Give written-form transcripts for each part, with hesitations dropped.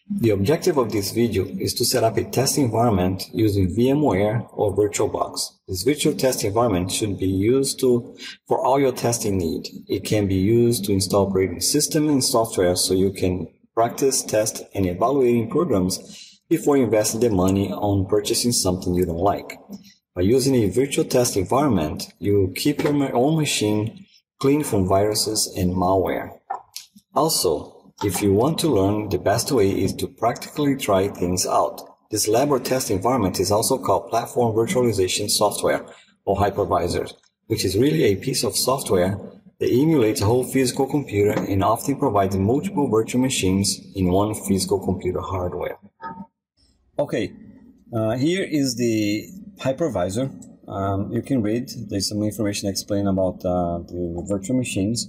The objective of this video is to set up a test environment using VMware or VirtualBox. This virtual test environment should be used for all your testing need. It can be used to install operating system and software so you can practice, test, and evaluating programs before investing the money on purchasing something you don't like. By using a virtual test environment, you keep your own machine clean from viruses and malware. Also, if you want to learn, the best way is to practically try things out. This lab or test environment is also called Platform Virtualization Software, or Hypervisor, which is really a piece of software that emulates a whole physical computer and often provides multiple virtual machines in one physical computer hardware. Okay, here is the Hypervisor. You can read, there's some information explained about the virtual machines.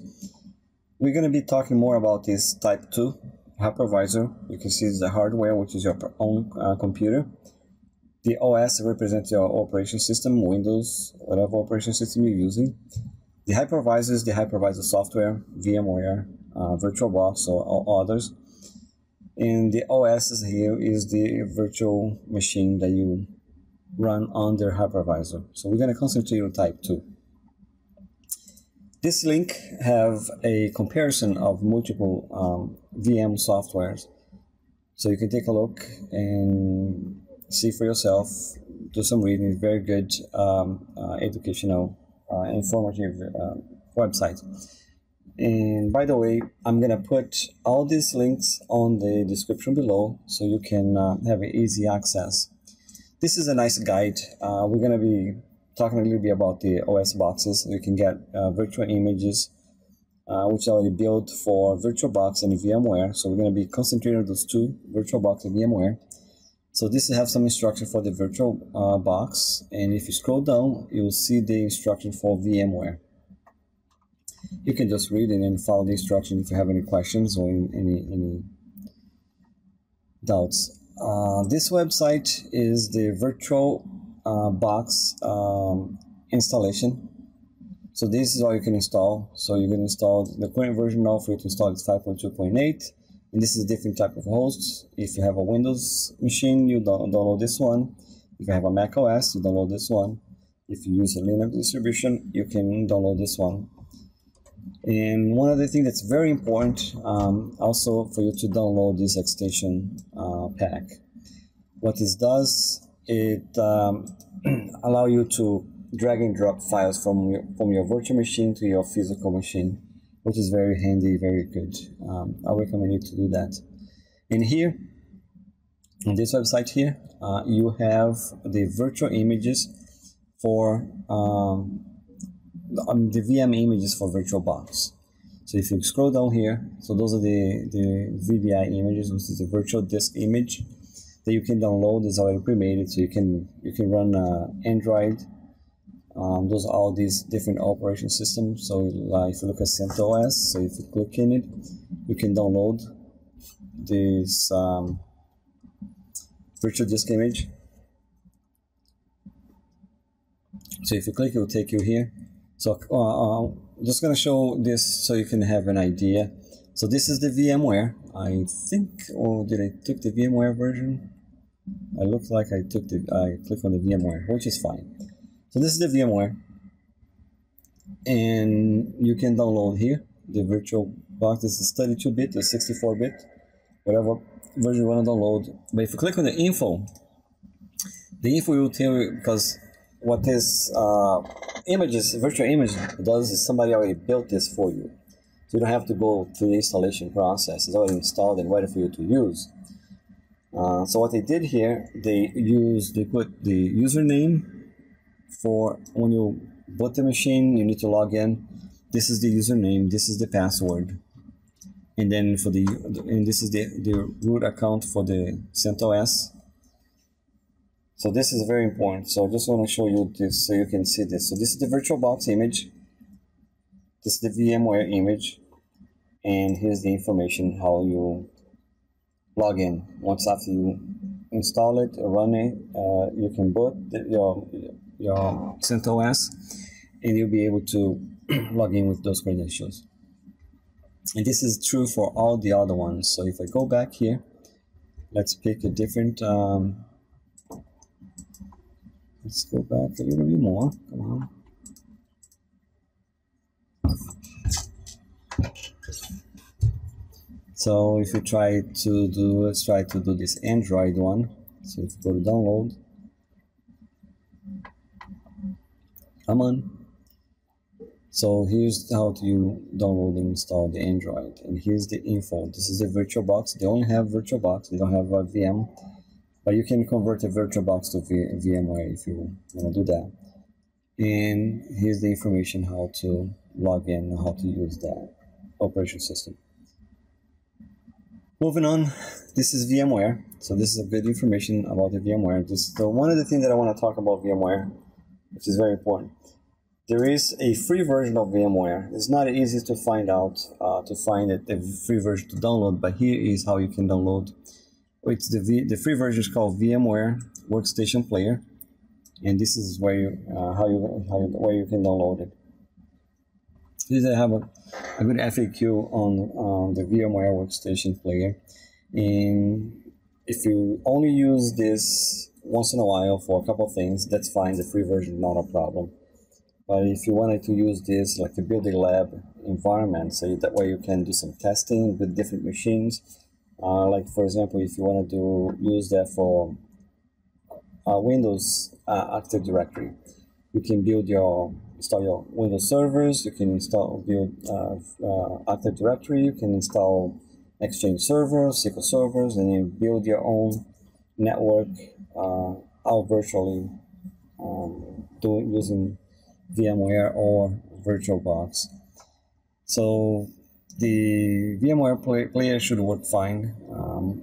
We're going to be talking more about this type 2 hypervisor. You can see it's the hardware, which is your own computer. The OS represents your operation system, Windows, whatever operation system you're using. The hypervisor is the hypervisor software, VMware, VirtualBox, or others. And the OS here is the virtual machine that you run under hypervisor. So we're going to concentrate on type 2. This link have a comparison of multiple VM softwares, so you can take a look and see for yourself, do some reading. It's very good educational, informative website. And by the way, I'm gonna put all these links on the description below so you can have easy access. This is a nice guide. We're gonna be talking a little bit about the OS boxes. You can get virtual images, which are already built for VirtualBox and VMware. So we're going to be concentrating on those two, VirtualBox and VMware. So this will have some instruction for the VirtualBox, and if you scroll down, you'll see the instruction for VMware. You can just read it and follow the instruction if you have any questions or any doubts. This website is the virtual box installation. So this is all you can install. So you can install the current version now for you to install is 5.2.8, and this is a different type of host. If you have a Windows machine, you download this one. If you have a Mac OS, you download this one. If you use a Linux distribution, you can download this one. And one other thing that's very important, also for you to download this extension pack. What this does, it allow you to drag and drop files from your virtual machine to your physical machine, which is very handy, very good. I recommend you to do that. And here, on this website here, you have the virtual images for the VM images for VirtualBox. So if you scroll down here, so those are the VDI images, which is the virtual disk image that you can download. Is already pre-made, so you can run Android. Those are all these different operation systems. So if you look at CentOS, so if you click in it, you can download this virtual disk image. So if you click, it will take you here. So I'm just going to show this so you can have an idea. So this is the VMware. I think, or did I took the VMware version? It looks like I clicked on the VMware, which is fine. So this is the VMware, and you can download here the VirtualBox. This is 32-bit or 64-bit, whatever version you want to download. But if you click on the info will tell you, because what this virtual image does is somebody already built this for you. So you don't have to go through the installation process. It's already installed and ready for you to use. So what they did here, they put the username for when you boot the machine, you need to log in. This is the username, this is the password. And then this is the root account for the CentOS. So this is very important. So I just want to show you this so you can see this. So this is the VirtualBox image. This is the VMware image. And here's the information how you log in. Once after you install it or run it, you can boot your CentOS, and you'll be able to log in with those credentials. And this is true for all the other ones. So if I go back here, let's pick a different, let's go back a little bit more, come on. So if you try to do, let's try to do this Android one. So if you go to download, come on. So here's how to download and install the Android, and here's the info. This is the VirtualBox. They only have VirtualBox. They don't have a VM, but you can convert a VirtualBox to VMware if you want to do that. And here's the information how to log in and how to use that operation system. Moving on, this is VMware. So this is a good information about the VMware. So one of the things that I want to talk about VMware, which is very important. There is a free version of VMware. It's not easy to find out, the free version to download, but here is how you can download. It's the free version is called VMware Workstation Player, and this is where you where you can download it. Here I have a good FAQ on the VMware Workstation Player, and if you only use this once in a while for a couple of things, that's fine. The free version is not a problem. But if you wanted to use this like a building lab environment, so that way you can do some testing with different machines. Like for example, if you want to use that for Windows Active Directory, you can install your Windows servers. You can build Active Directory. You can install Exchange servers, SQL servers, and then build your own network out virtually using VMware or VirtualBox. So the VMware player should work fine.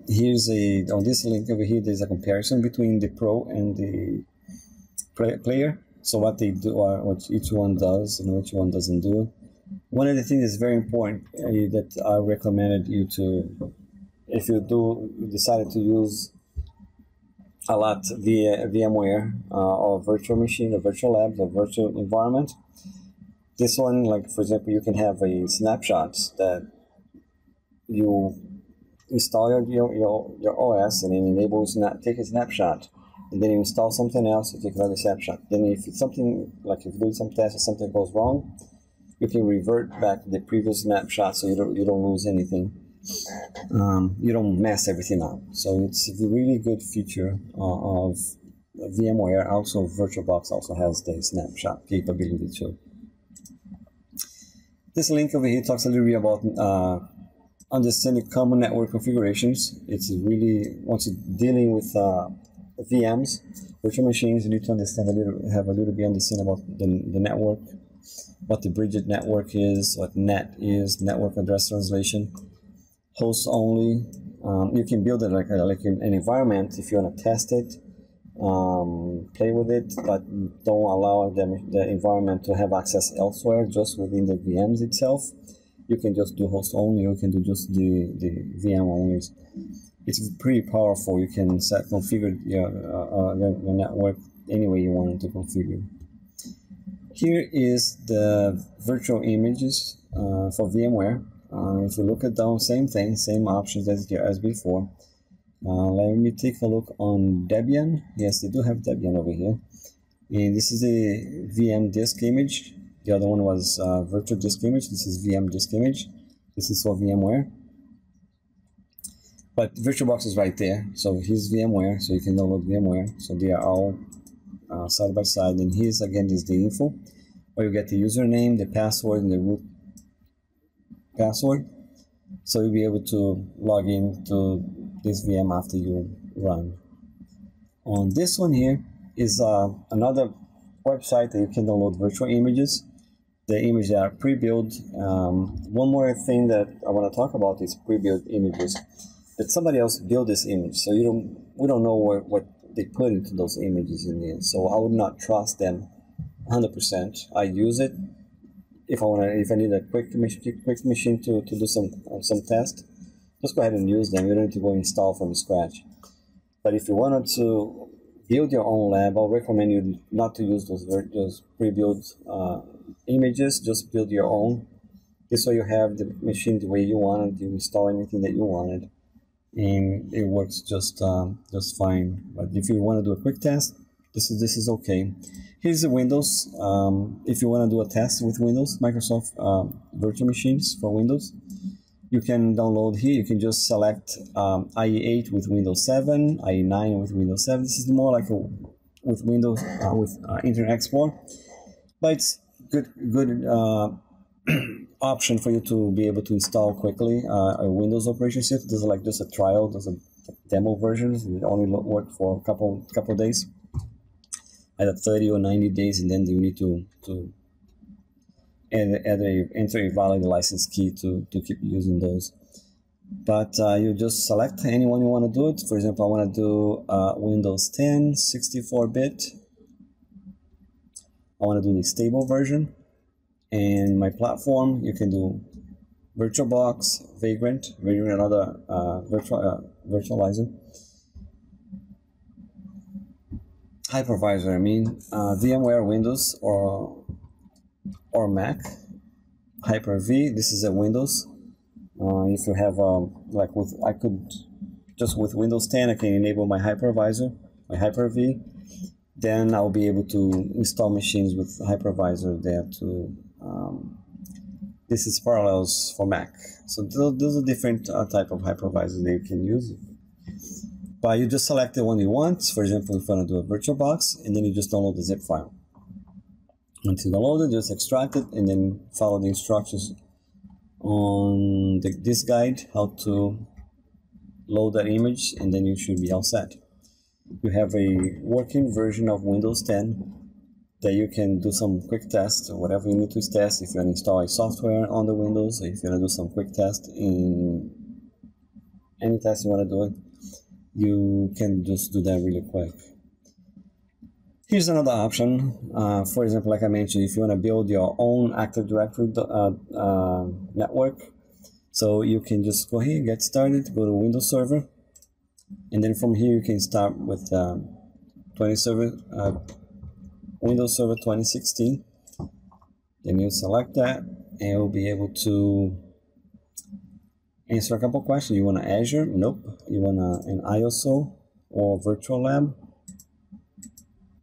Here's on this link over here, there's a comparison between the Pro and the player. So what they do, what each one does and which one doesn't do. One of the things that's very important that I recommended you to, if you decided to use a lot via VMware or virtual machine or virtual labs or virtual environment. This one, like for example, you can have a snapshots that you install your OS and then enable take a snapshot, and then you install something else, you take another snapshot. Then if it's something like if you do some test or something goes wrong, you can revert back to the previous snapshot, so you don't lose anything. You don't mess everything up. So it's a really good feature of VMware. Also, VirtualBox also has the snapshot capability too. This link over here talks a little bit about understanding common network configurations. It's really, once you're dealing with VMs, virtual machines, you need to understand have a little bit understanding about the network, what the bridged network is, what NAT is, network address translation. Host only. You can build it like an environment if you want to test it, play with it, but don't allow the environment to have access elsewhere, just within the VMs itself. You can just do host only, or you can do just the VM only. It's pretty powerful. You can configure your network any way you want it to configure. Here is the virtual images for VMware. If you look at down, same thing, same options as before. Let me take a look on Debian. Yes, they do have Debian over here. And this is a VM disk image. The other one was virtual disk image. This is VM disk image. This is for VMware. But VirtualBox is right there. So here's VMware, so you can download VMware. So they are all side by side. And here's again is the info, where you get the username, the password, and the root password, so you'll be able to log in to this VM after you run. On this one here is another website that you can download virtual images. The images are pre-built. One more thing that I want to talk about is pre-built images. That somebody else built this image, so we don't know what they put into those images in there. So I would not trust them 100%. I use it if I need a quick machine to do some test. Just go ahead and use them. You don't need to go install from scratch. But if you wanted to build your own lab, I'll recommend you not to use those pre-built images. Just build your own. This way you have the machine the way you want it. You install anything that you wanted. and it works just fine. But if you want to do a quick test, this is okay. Here's the Windows. If you want to do a test with Windows, Microsoft virtual machines for Windows, you can download here. You can just select IE8 with Windows 7, IE9 with Windows 7. This is more like with Windows with Internet Explorer, but it's good option for you to be able to install quickly a Windows operation system. This is like just a trial. There's a demo version. It only work for a couple of days, either 30 or 90 days, and then you need to enter a valid license key to keep using those. But you just select anyone you want to do it. For example, I want to do Windows 10 64-bit. I want to do the stable version. And my platform, you can do VirtualBox, Vagrant, another virtualizer. Hypervisor, VMware, Windows, or Mac. Hyper-V, this is a Windows. If you have with Windows 10, I can enable my Hypervisor, my Hyper-V. Then I'll be able to install machines with Hypervisor there too. This is parallels for Mac. So those are different type of hypervisors that you can use. But you just select the one you want. For example, if you want to do a VirtualBox, and then you just download the zip file. Once you download it, just extract it, and then follow the instructions on this guide, how to load that image, and then you should be all set. You have a working version of Windows 10 that you can do some quick tests or whatever you need to test. If you want to install a software on the Windows, or if you want to do some quick test in any test you want to do it, you can just do that really quick. Here's another option. For example, like I mentioned, if you want to build your own Active Directory network, so you can just go here, get started, go to Windows Server, and then from here you can start with Windows Server 2016. Then you select that, and you'll be able to answer a couple questions. You want to Azure? Nope. You want an ISO or Virtual Lab?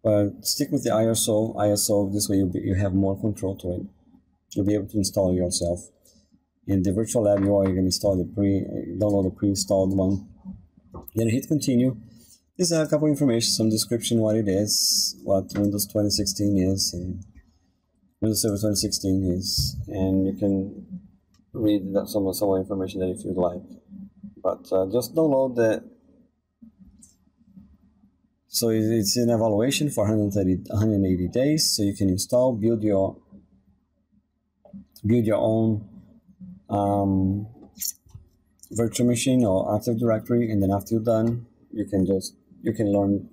But stick with the ISO. This way you have more control to it. You'll be able to install it yourself. In the Virtual Lab, you are going to install download the pre-installed one. Then hit continue. This is a couple information, some description, what it is, what Windows 2016 is, and Windows Server 2016 is, and you can read some more information there if you'd like. But just download that. So it's in evaluation for 180 days, so you can install, build your own virtual machine or Active Directory, and then after you're done, you can learn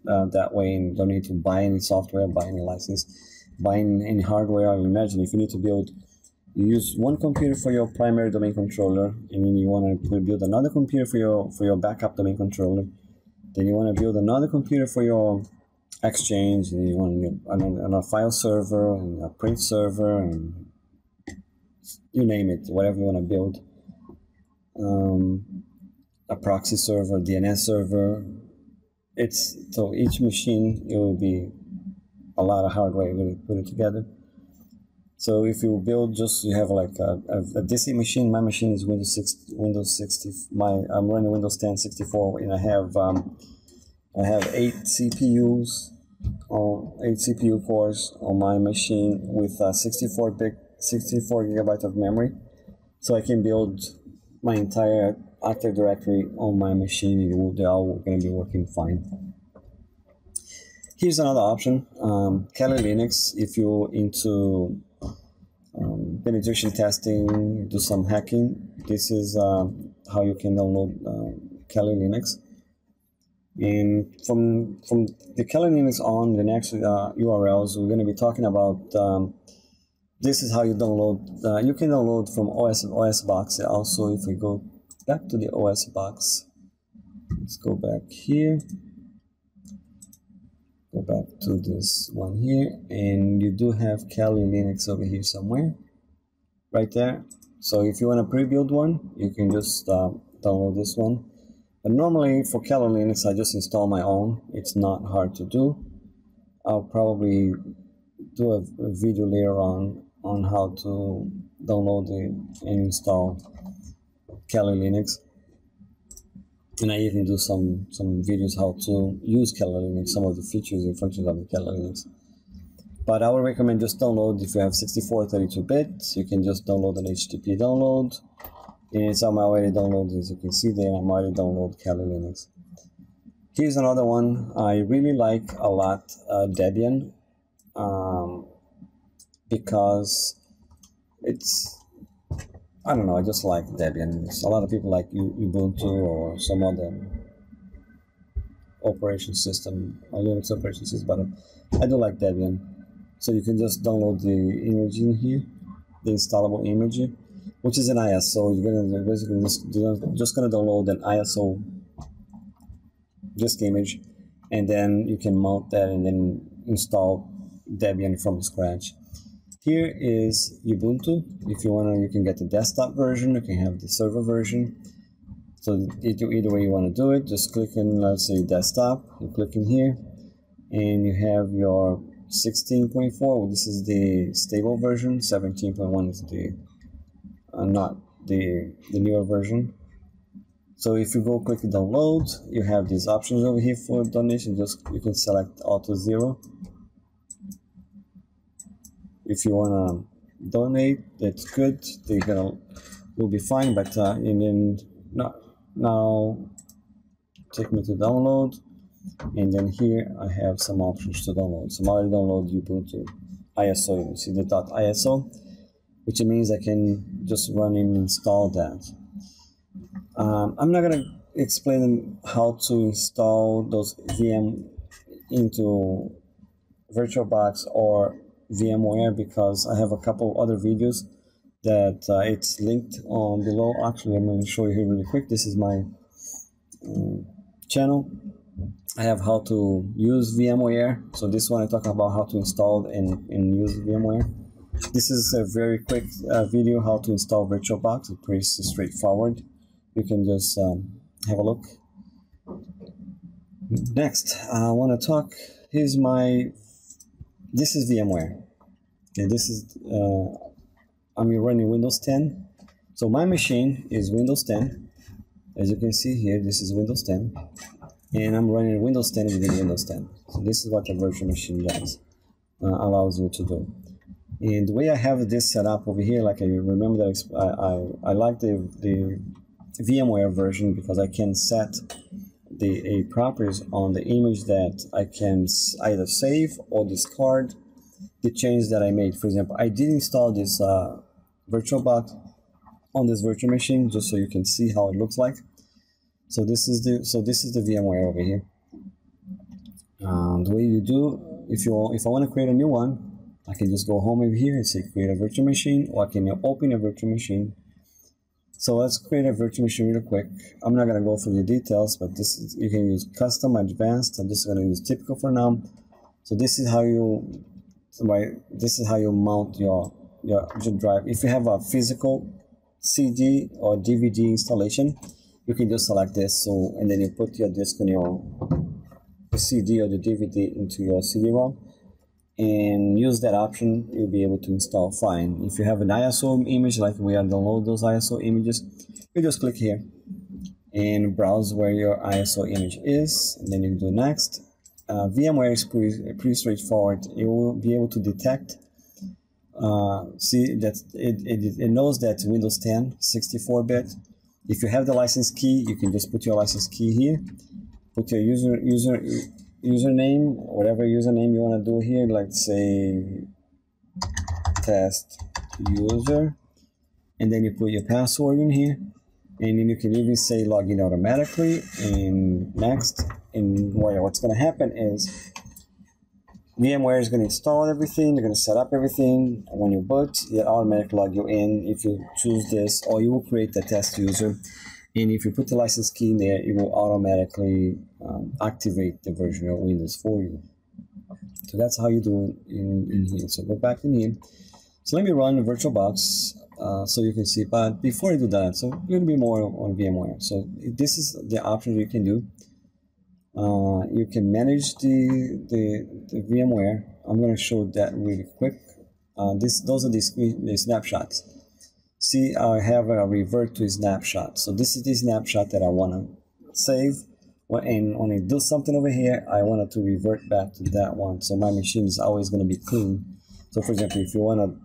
that way, and don't need to buy any software, buy any license, buy any hardware. Imagine if you need to you use one computer for your primary domain controller, and then you want to build another computer for your backup domain controller. Then you want to build another computer for your Exchange, and you want a file server and a print server, and you name it, whatever you want to build. A proxy server, DNS server. So each machine, it will be a lot of hardware to put it together. So if you build you have like a DC machine. My machine is Windows 60. I'm running Windows 10 64, and I have 8 CPUs, 8 CPU cores on my machine with 64 gigabytes of memory. So I can build my entire Active Directory on my machine. They're all going to be working fine. Here's another option, Kali Linux. If you're into penetration testing, do some hacking, this is how you can download Kali Linux. And from the Kali Linux on the next URLs, we're going to be talking about this is how you download. You can download from OS Box. Also, if we go back to the OS Box, let's go back here. Go back to this one here, and you do have Kali Linux over here somewhere, right there. So if you want to pre-build one, you can just download this one. But normally for Kali Linux, I just install my own. It's not hard to do. I'll probably do a video later on how to download and install Kali Linux. And I even do some videos how to use Kali Linux, some of the features and functions of the Kali Linux. But I would recommend just download. If you have 64, 32-bit, you can just download an HTTP download. And it's on my already downloaded, as you can see there. I'm already downloaded Kali Linux. Here's another one I really like a lot, Debian, because it's, I don't know, I just like Debian. A lot of people like Ubuntu or some other operation system, a Linux operation system, but I do like Debian. So you can just download the image in here, the installable image, which is an ISO. You're gonna basically just gonna download an ISO disk image, and then you can mount that and then install Debian from scratch. Here is Ubuntu. If you wanna, you can get the desktop version. You can have the server version. So either way you want to do it, just click in, let's say desktop. You click in here, and you have your 16.4. This is the stable version. 17.1 is the not the newer version. So if you go click download, you have these options over here for donation. Just you can select auto 0. If you wanna donate, that's good. You'll be fine. But and then now take me to download, and then here I have some options to download. So I'm already download Ubuntu ISO. You see the .iso, which means I can just run and install that. I'm not gonna explain how to install those VM into VirtualBox or VMware, because I have a couple other videos that it's linked on below. Actually, I'm going to show you here really quick. This is my channel. I have how to use VMware. So this one I talk about how to install and use VMware. This is a very quick video how to install VirtualBox. It's pretty straightforward. You can just have a look. Next, I want to talk. This is VMware. Okay, this is I'm running Windows 10. So my machine is Windows 10. As you can see here, this is Windows 10, and I'm running Windows 10 within Windows 10. So this is what a virtual machine does, allows you to do. And the way I have this set up over here, like I remember that I like the VMware version because I can set the properties on the image that I can either save or discard the change that I made. For example, I did install this VirtualBox on this virtual machine just so you can see how it looks like. So this is the VMware over here. The way you do, if I want to create a new one, I can just go home over here and say create a virtual machine, or I can open a virtual machine. So let's create a virtual machine real quick. I'm not going to go through the details, but you can use custom, advanced. I'm just going to use typical for now. So this is how you mount your drive. If you have a physical CD or DVD installation, you can just select this. So and then you put your disk on your CD or the DVD into your CD-ROM and use that option. You'll be able to install fine. If you have an ISO image, like we are download those ISO images, you just click here and browse where your ISO image is, and then you do next. VMware is pretty straightforward. You will be able to detect, see that it knows that Windows 10 64-bit. If you have the license key, you can just put your license key here, put your username, whatever username you want to do here, like say test user, and then you put your password in here, and then you can even say login automatically and next. And what's going to happen is VMware is going to install everything. They're going to set up everything. When you boot, it automatically log you in. If you choose this, or you will create the test user, and if you put the license key in there, it will automatically activate the version of Windows for you. So that's how you do it in here. So go back in here. So let me run VirtualBox. so you can see. But before I do that, so a little bit more on VMware. So this is the option you can do. You can manage the VMware. I'm going to show that really quick. Those are the snapshots. See, I have a revert to snapshot. So this is the snapshot that I want to save. And when I do something over here, I want it to revert back to that one. So my machine is always going to be clean. So for example, if you want to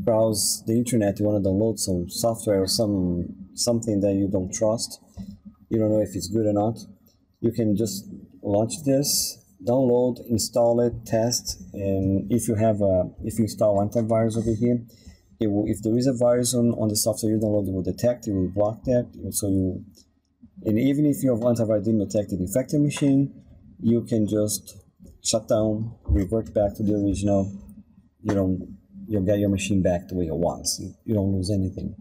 browse the internet, you want to download some software or something that you don't trust, you don't know if it's good or not, you can just launch this, download, install it, test, and if you install antivirus over here, if there is a virus on the software you download, it will detect, it will block that. And even if your antivirus didn't detect an infected machine, you can just shut down, revert back to the original. You'll get your machine back the way it was. You don't lose anything.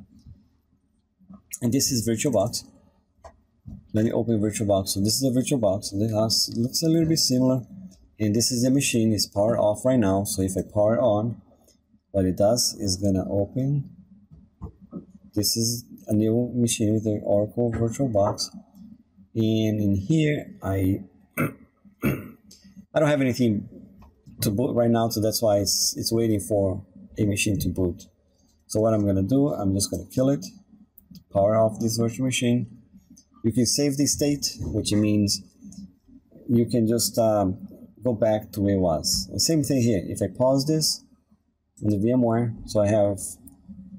And this is VirtualBox. Let me open VirtualBox. So this is a VirtualBox. It looks a little bit similar. And this is the machine. It's powered off right now. So if I power it on, what it does is gonna open. This is a new machine with the Oracle VirtualBox. And in here, I don't have anything to boot right now, so that's why it's waiting for a machine to boot. So what I'm gonna do, I'm just gonna kill it, power off this virtual machine. You can save the state, which means you can just go back to where it was. The same thing here. If I pause this in the VMware, so I have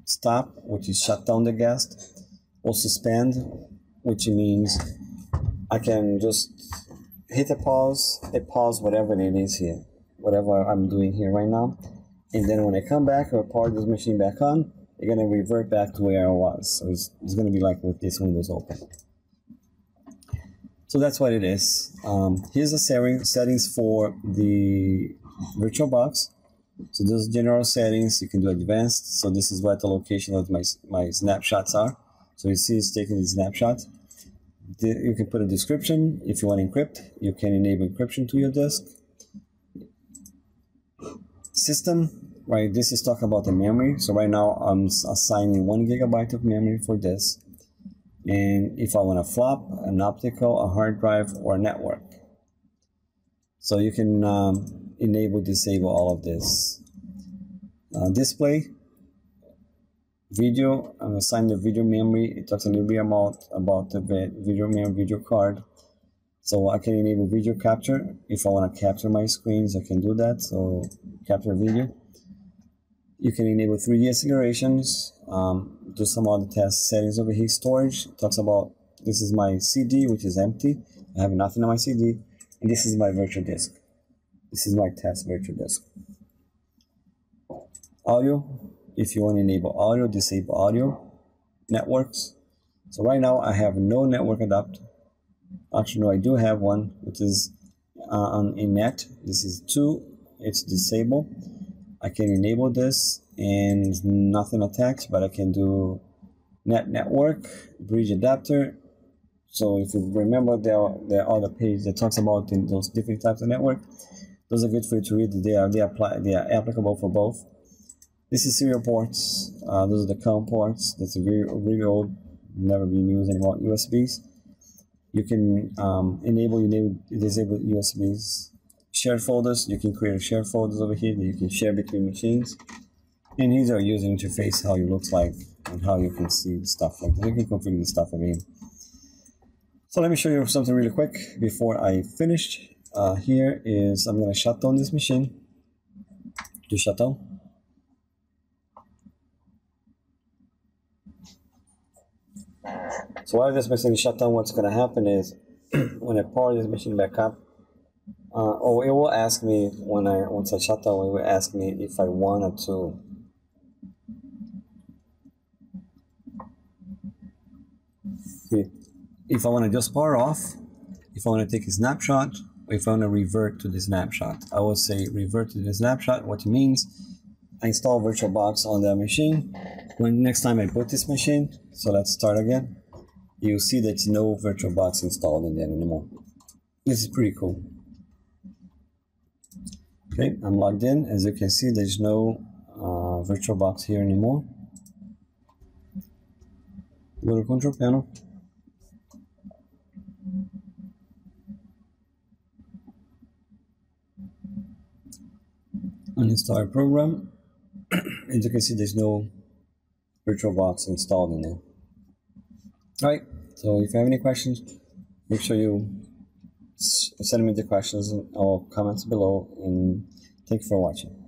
stop, which is shut down the guest, or suspend, which means I can just hit a pause, whatever it is here, whatever I'm doing here right now. And then when I come back or power this machine back on, you're going to revert back to where I was. So it's going to be like with this Windows open. So that's what it is. Here's the settings for the VirtualBox. So those general settings, you can do advanced. So this is what the location of my snapshots are. So you see it's taking the snapshot. You can put a description. If you want to encrypt, you can enable encryption to your disk. System, right? This is talking about the memory. So right now I'm assigning 1 GB of memory for this. And if I want to flop, an optical, a hard drive, or a network. So you can enable, disable all of this. Display, video, I'm assigning the video memory. It talks a little bit about the video memory, video card. So I can enable video capture. If I want to capture my screens, I can do that. So capture video. You can enable 3D accelerations. Do some other test settings over here. Storage talks about, this is my CD, which is empty. I have nothing on my CD. And this is my virtual disk. This is my test virtual disk. Audio, if you want to enable audio, disable audio. Networks. So right now I have no network adapter. Actually, no, I do have one, which is on a net. This is 2. It's disabled. I can enable this and nothing attached, but I can do network, bridge adapter. So if you remember, there are other page that talks about those different types of network. Those are good for you to read. They are applicable for both. This is serial ports. Those are the COM ports. That's a really old, never been used anymore. USBs. You can enable, disable USBs. Shared folders, you can create shared folders over here that you can share between machines. And these are user interface, how it looks like and how you can see stuff like that. You can configure the stuff over here. So let me show you something really quick before I finish. Here is, I'm going to shut down this machine. To shut down. So while this machine is shut down, what's going to happen is when I power this machine back up, it will ask me once I shut down, it will ask me if I wanted to if I want to just power off, if I want to take a snapshot, or if I want to revert to the snapshot. I will say revert to the snapshot, which means I install VirtualBox on that machine. When next time I boot this machine, so let's start again, you'll see that no VirtualBox installed in there anymore. This is pretty cool. Okay, I'm logged in. As you can see, there's no VirtualBox here anymore. Go to Control Panel. Uninstall program. As you can see, there's no VirtualBox installed in there. Alright, so if you have any questions, make sure you send me the questions or comments below, and thank you for watching.